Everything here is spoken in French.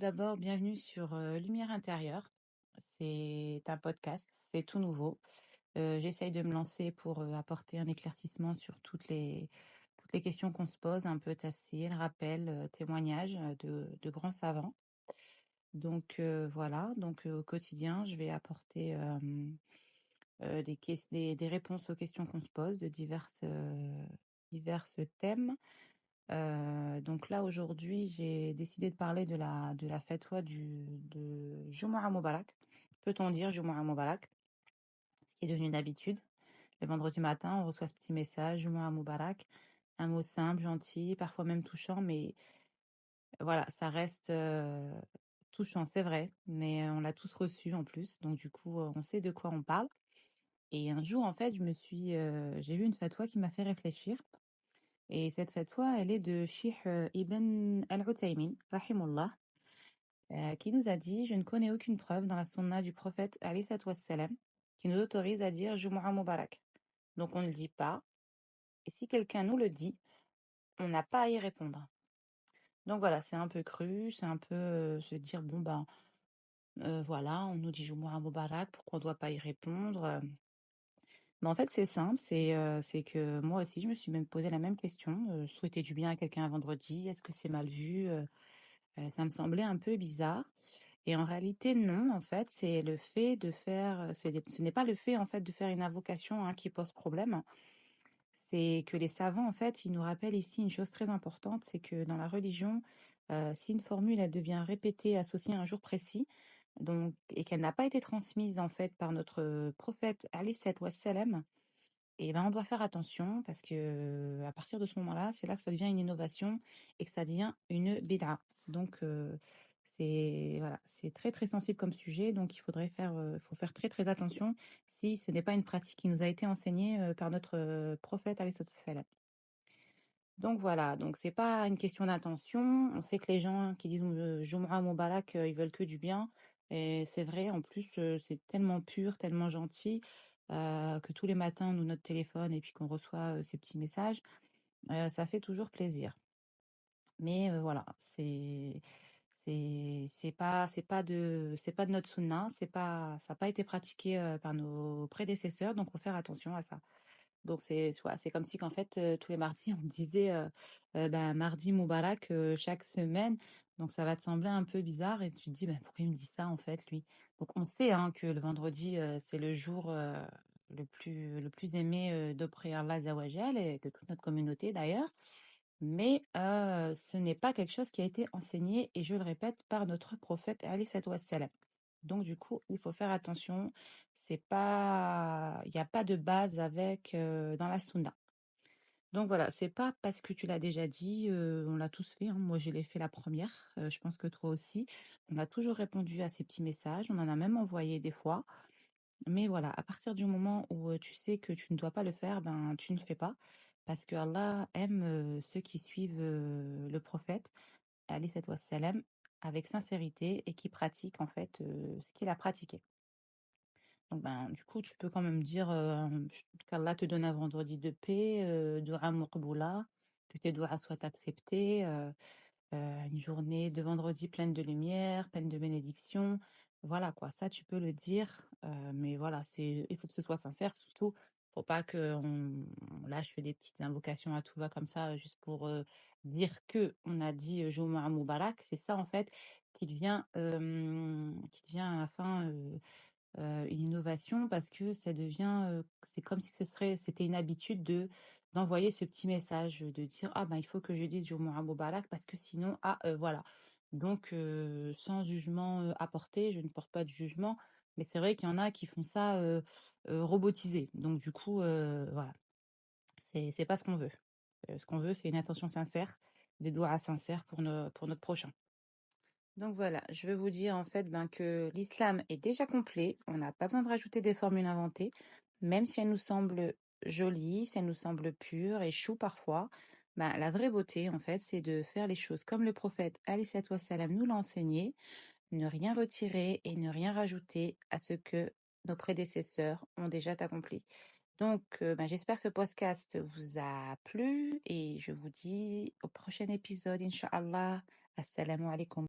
d'abord, bienvenue sur Lumière intérieure. C'est un podcast, c'est tout nouveau. J'essaye de me lancer pour apporter un éclaircissement sur toutes les questions qu'on se pose, un peu tafsir, rappel, témoignages de grands savants. Donc voilà, au quotidien, je vais apporter des réponses aux questions qu'on se pose de diverses thèmes. Donc là, aujourd'hui, j'ai décidé de parler de la fatwa de Jumu'ah Mubarak. Peut-on dire Jumu'ah Mubarak? Ce qui est devenu une habitude. Le vendredi matin, on reçoit ce petit message, Jumu'ah Mubarak. Un mot simple, gentil, parfois même touchant, mais voilà, ça reste touchant, c'est vrai, mais on l'a tous reçu en plus. Donc du coup, on sait de quoi on parle. Et un jour, en fait, j'ai vu une fatwa qui m'a fait réfléchir. Et cette fatwa, elle est de Cheikh Ibn al-Uthaymin, rahimullah, qui nous a dit: Je ne connais aucune preuve dans la sunna du prophète alayhi salatu wassalam qui nous autorise à dire Jumu'ah Mubarak. Donc on ne le dit pas. Et si quelqu'un nous le dit, on n'a pas à y répondre. Donc voilà, c'est un peu cru, c'est un peu se dire bon ben voilà, on nous dit Jumu'ah Mubarak, pourquoi on ne doit pas y répondre? Mais en fait, c'est simple, c'est que moi aussi, je me suis même posé la même question. Souhaiter du bien à quelqu'un un vendredi, est-ce que c'est mal vu? Ça me semblait un peu bizarre. Et en réalité, non, en fait, c'est le fait de faire, ce n'est pas le fait, en fait, de faire une invocation qui pose problème. C'est que les savants, en fait, ils nous rappellent ici une chose très importante, c'est que dans la religion, si une formule, elle devient répétée, associée à un jour précis, donc, et qu'elle n'a pas été transmise, en fait, par notre prophète, alayhi salatu wassalam, et ben, on doit faire attention parce que à partir de ce moment-là, c'est là que ça devient une innovation et que ça devient une bid'a. Donc c'est voilà, c'est très très sensible comme sujet, donc faut faire très très attention si ce n'est pas une pratique qui nous a été enseignée par notre prophète alayhi salam. Donc voilà, donc c'est pas une question d'intention. On sait que les gens qui disent Jumu'ah Mubarak, ils veulent que du bien. Et c'est vrai, en plus, c'est tellement pur, tellement gentil, que tous les matins, on ouvre notre téléphone et puis qu'on reçoit ces petits messages. Ça fait toujours plaisir. Mais voilà, c'est pas de notre sunna, ça n'a pas été pratiqué par nos prédécesseurs, donc faut faire attention à ça. Donc c'est comme si qu'en fait tous les mardis on disait ben, mardi Moubarak chaque semaine. Donc ça va te sembler un peu bizarre et tu te dis ben, pourquoi il me dit ça en fait lui. Donc on sait que le vendredi c'est le jour le plus aimé d'auprès Allah Azza wa Jal et de toute notre communauté d'ailleurs. Mais ce n'est pas quelque chose qui a été enseigné, et je le répète, par notre prophète alayhi salatu wassalam. Donc du coup, il faut faire attention. Il n'y a pas de base avec dans la sunna. Donc voilà, c'est pas parce que tu l'as déjà dit, on l'a tous fait, hein. Moi, je l'ai fait la première. Je pense que toi aussi. On a toujours répondu à ces petits messages. On en a même envoyé des fois. Mais voilà, à partir du moment où tu sais que tu ne dois pas le faire, ben tu ne fais pas. Parce que Allah aime ceux qui suivent le prophète, alayhi salatu wassalam, avec sincérité et qui pratiquent en fait ce qu'il a pratiqué. Donc ben, du coup, tu peux quand même dire qu'Allah te donne un vendredi de paix, dua maqboula, que tes doigts soient acceptés, une journée de vendredi pleine de lumière, pleine de bénédictions. Voilà quoi, ça tu peux le dire, mais voilà, il faut que ce soit sincère surtout. Faut pas là je fais des petites invocations à tout va comme ça, juste pour dire que on a dit Jumu'ah Mubarak. C'est ça en fait qui devient à la fin une innovation parce que ça devient, c'est comme si c'était une habitude d'envoyer ce petit message, de dire ah ben il faut que je dise Jumu'ah Mubarak parce que sinon voilà. Donc sans jugement à porter, je ne porte pas de jugement, mais c'est vrai qu'il y en a qui font ça robotisé. Donc du coup voilà, c'est pas ce qu'on veut. Ce qu'on veut, c'est une attention sincère, des doigts sincères pour notre prochain. Donc voilà, je vais vous dire en fait que l'islam est déjà complet, on n'a pas besoin de rajouter des formules inventées, même si elles nous semblent jolies, si elles nous semblent pures et chou parfois. La vraie beauté en fait, c'est de faire les choses comme le prophète alayhi salatu wassalam nous l'a enseigné, ne rien retirer et ne rien rajouter à ce que nos prédécesseurs ont déjà accompli. Donc j'espère que ce podcast vous a plu et je vous dis au prochain épisode, Inch'Allah. Assalamu alaikum.